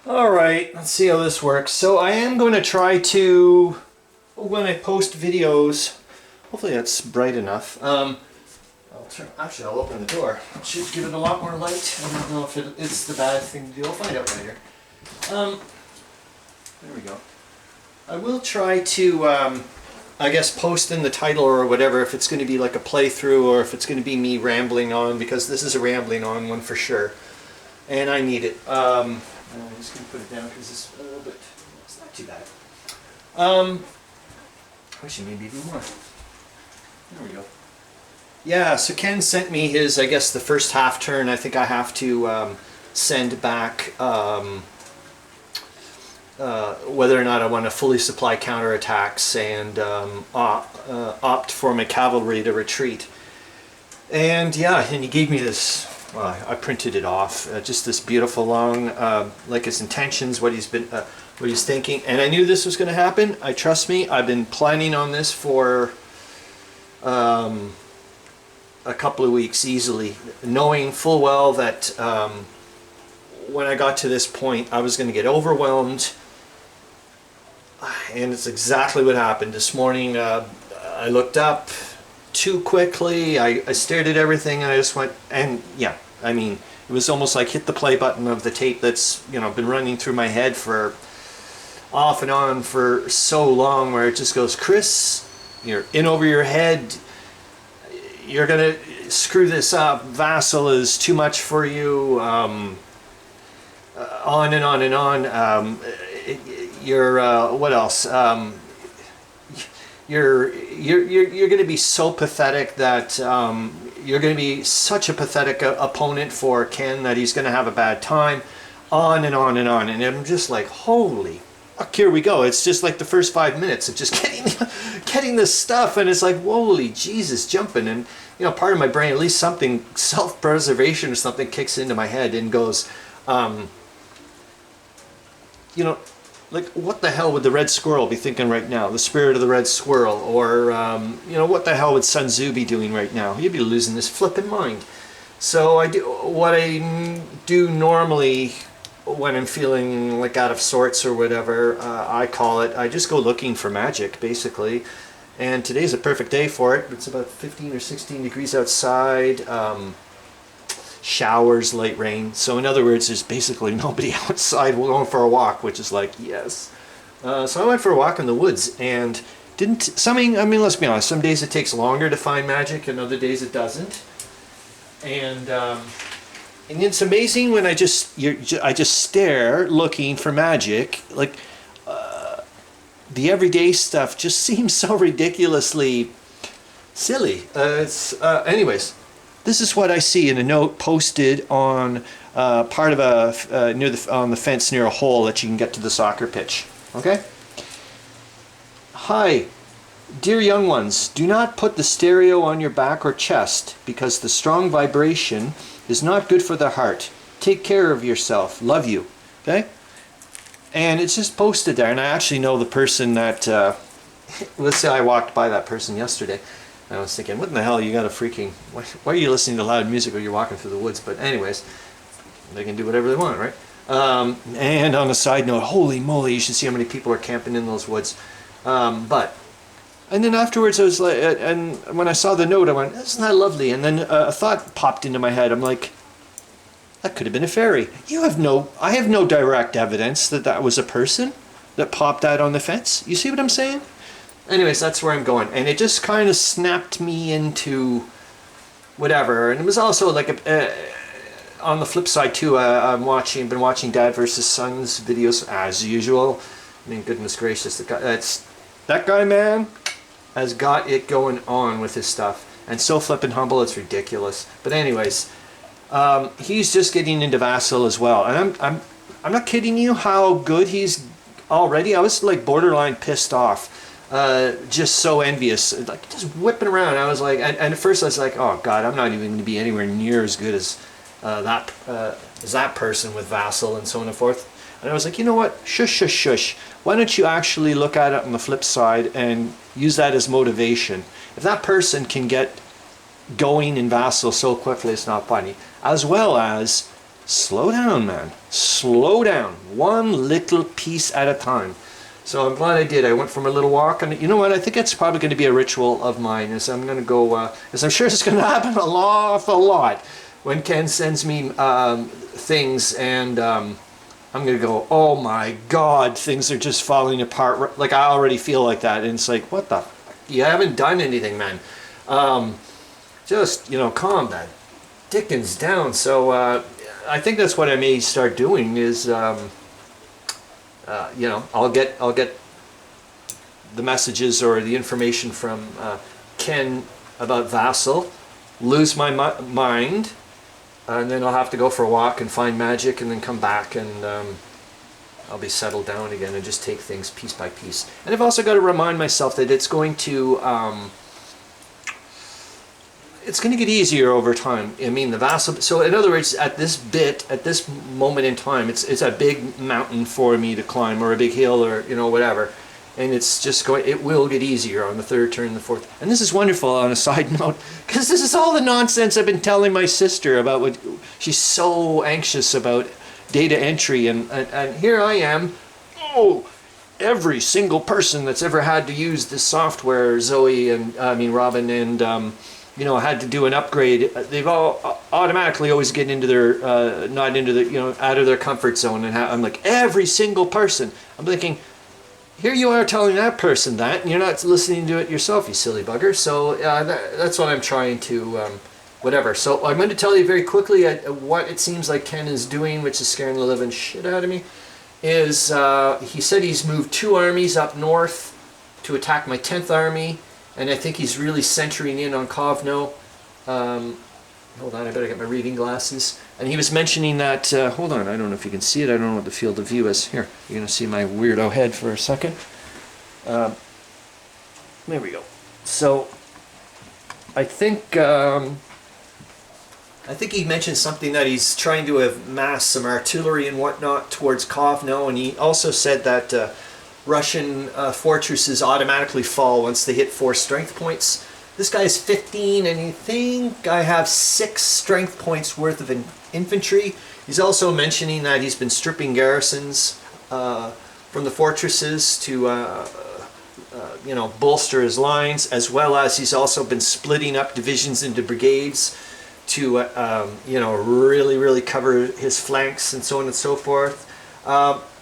Alright, let's see how this works. So I am going to try to, when I post videos, hopefully that's bright enough. Actually I'll open the door. It should give it a lot more light. I don't know if it's the bad thing to do. I'll find out later. There we go. I will try to, I guess, post in the title or whatever if it's going to be like a playthrough or if it's going to be me rambling on, because this is a rambling on one for sure. And I need it. I'm just going to put it down because it's a little bit, it's not too bad. Actually, maybe even more. There we go. Yeah, so Ken sent me his, I guess, the first half turn. I think I have to send back whether or not I want to fully supply counterattacks and opt for my cavalry to retreat. And yeah, and he gave me this, well, I printed it off, just this beautiful long, like his intentions, what he's thinking. And I knew this was going to happen. Trust me, I've been planning on this for a couple of weeks easily, knowing full well that when I got to this point I was going to get overwhelmed, and it's exactly what happened. This morning I looked up too quickly, I stared at everything and I just went, and yeah, I mean, it was almost like hit the play button of the tape that's, you know, been running through my head for off and on for so long, where it just goes, Chris, you're in over your head, you're gonna screw this up, Vassal is too much for you, on and on and on. You're what else? You're going to be so pathetic that you're going to be such a pathetic opponent for Ken that he's going to have a bad time, on and on and on. And I'm just like, holy fuck, here we go. It's just like the first 5 minutes of just getting this stuff, and it's like, holy Jesus, jumping. And you know, part of my brain, at least something, self-preservation or something, kicks into my head and goes, you know, like, what the hell would the red squirrel be thinking right now? The spirit of the red squirrel. Or, you know, what the hell would Sun Tzu be doing right now? He'd be losing his flipping mind. So I do what I do normally when I'm feeling like out of sorts or whatever, I call it, I just go looking for magic, basically. And today's a perfect day for it. It's about 15 or 16 degrees outside. Showers, light rain. So in other words, there's basically nobody outside. We're going for a walk, which is like, yes. So I went for a walk in the woods and I mean, let's be honest, some days it takes longer to find magic and other days it doesn't. And it's amazing when I just stare looking for magic. Like, the everyday stuff just seems so ridiculously silly. Anyways, this is what I see in a note posted on part of on the fence near a hole that you can get to the soccer pitch. Okay? Hi, dear young ones, do not put the stereo on your back or chest because the strong vibration is not good for the heart. Take care of yourself. Love you. Okay? And it's just posted there, and I actually know the person that, let's say I walked by that person yesterday. I was thinking, what in the hell, you got a freaking, why are you listening to loud music while you're walking through the woods? But anyways, they can do whatever they want, right? And on a side note, holy moly, you should see how many people are camping in those woods. And then afterwards I was like, and when I saw the note, I went, isn't that lovely? And then a thought popped into my head. I'm like, that could have been a fairy. I have no direct evidence that that was a person that popped that on the fence. You see what I'm saying? Anyways, that's where I'm going, and it just kind of snapped me into whatever. And it was also like on the flip side too. Been watching Dad versus Sons videos as usual. I mean, goodness gracious, that guy, man, has got it going on with his stuff, and so flippin' humble, it's ridiculous. But anyways, he's just getting into Vassal as well, and I'm not kidding you how good he's already. I was like borderline pissed off. Just so envious, like just whipping around. I was like, and at first I was like, oh God, I'm not even going to be anywhere near as good as that person with Vassal and so on and forth. And I was like, you know what? Shush, shush, shush. Why don't you actually look at it on the flip side and use that as motivation? If that person can get going in Vassal so quickly, it's not funny. As well as slow down, man. Slow down. One little piece at a time. So I'm glad I did. I went for a little walk, and you know what? I think it's probably going to be a ritual of mine. Is I'm going to go, as I'm sure it's going to happen an awful lot when Ken sends me things, and I'm going to go, oh my God, things are just falling apart. Like I already feel like that, and it's like, what the? You haven't done anything, man. Just, you know, calm that dickens down. So I think that's what I may start doing is, you know, I'll get the messages or the information from Ken about Vassal, lose my mind, and then I'll have to go for a walk and find magic, and then come back, and I'll be settled down again and just take things piece by piece. And I've also got to remind myself that it's going to get easier over time. I mean, the Vassal. So in other words, at this moment in time, it's a big mountain for me to climb, or a big hill, or you know, whatever. And it's just going. It will get easier on the third turn, the fourth. And this is wonderful on a side note, because this is all the nonsense I've been telling my sister about. What she's so anxious about data entry, and here I am. Oh, every single person that's ever had to use this software, Zoe and Robin and you know, had to do an upgrade. They've all automatically always get into their not into the, you know, out of their comfort zone, and I'm like, every single person. I'm thinking, here you are telling that person that, and you're not listening to it yourself, you silly bugger. So that's what I'm trying to whatever. So I'm going to tell you very quickly what it seems like Ken is doing, which is scaring the living shit out of me. Is he said he's moved 2 armies up north to attack my 10th army, and I think he's really centering in on Kovno. Hold on, I better get my reading glasses. And he was mentioning that, hold on, I don't know if you can see it, I don't know what the field of view is. Here, you're going to see my weirdo head for a second. There we go. So, I think he mentioned something that he's trying to amass some artillery and whatnot towards Kovno, and he also said that Russian fortresses automatically fall once they hit 4 strength points. This guy is 15, and you think I have 6 strength points worth of infantry. He's also mentioning that he's been stripping garrisons from the fortresses to you know, bolster his lines, as well as he's also been splitting up divisions into brigades to you know, really cover his flanks and so on and so forth.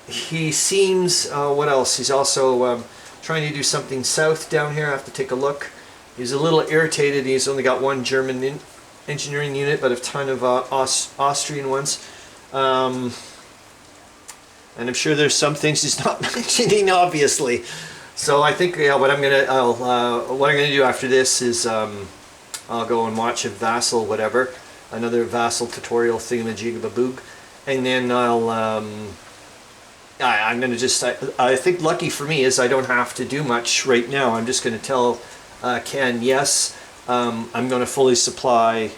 He seems, what else? He's also trying to do something south down here. I have to take a look. He's a little irritated. He's only got 1 German engineering unit, but a ton of Austrian ones. And I'm sure there's some things he's not mentioning, obviously. So I think, yeah, what I'm gonna do after this is I'll go and watch a Vassal, whatever, another Vassal tutorial thingamajigababoo, and then I'm going to just, I think lucky for me is I don't have to do much right now. I'm just going to tell Ken, yes, I'm going to fully supply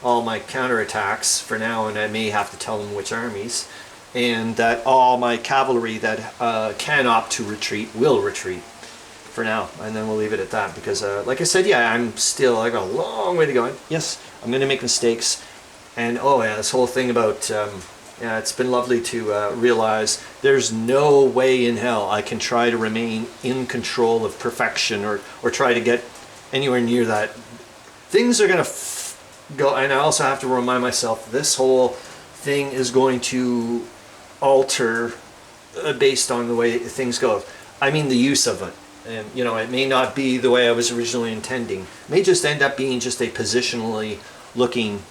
all my counterattacks for now, and I may have to tell him which armies, and that all my cavalry that can opt to retreat will retreat for now, and then we'll leave it at that, because like I said, yeah, I got a long way to go. Yes, I'm going to make mistakes, and oh yeah, this whole thing about yeah, it's been lovely to realize there's no way in hell I can try to remain in control of perfection, or try to get anywhere near that. Things are going to go, and I also have to remind myself this whole thing is going to alter based on the way things go. I mean the use of it. And you know, it may not be the way I was originally intending. It may just end up being just a positionally looking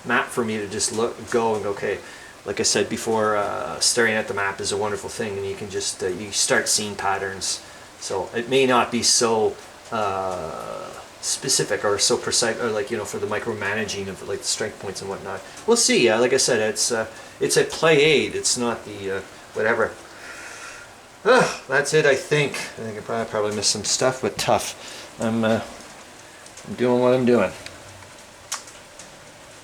map for me to just go and go, okay, like I said before, staring at the map is a wonderful thing, and you can just you start seeing patterns. So it may not be so specific or so precise, or like, you know, for the micromanaging of like the strength points and whatnot. We'll see. Like I said, it's a play aid. It's not the whatever. That's it. I think I probably missed some stuff, but tough. I'm doing what I'm doing.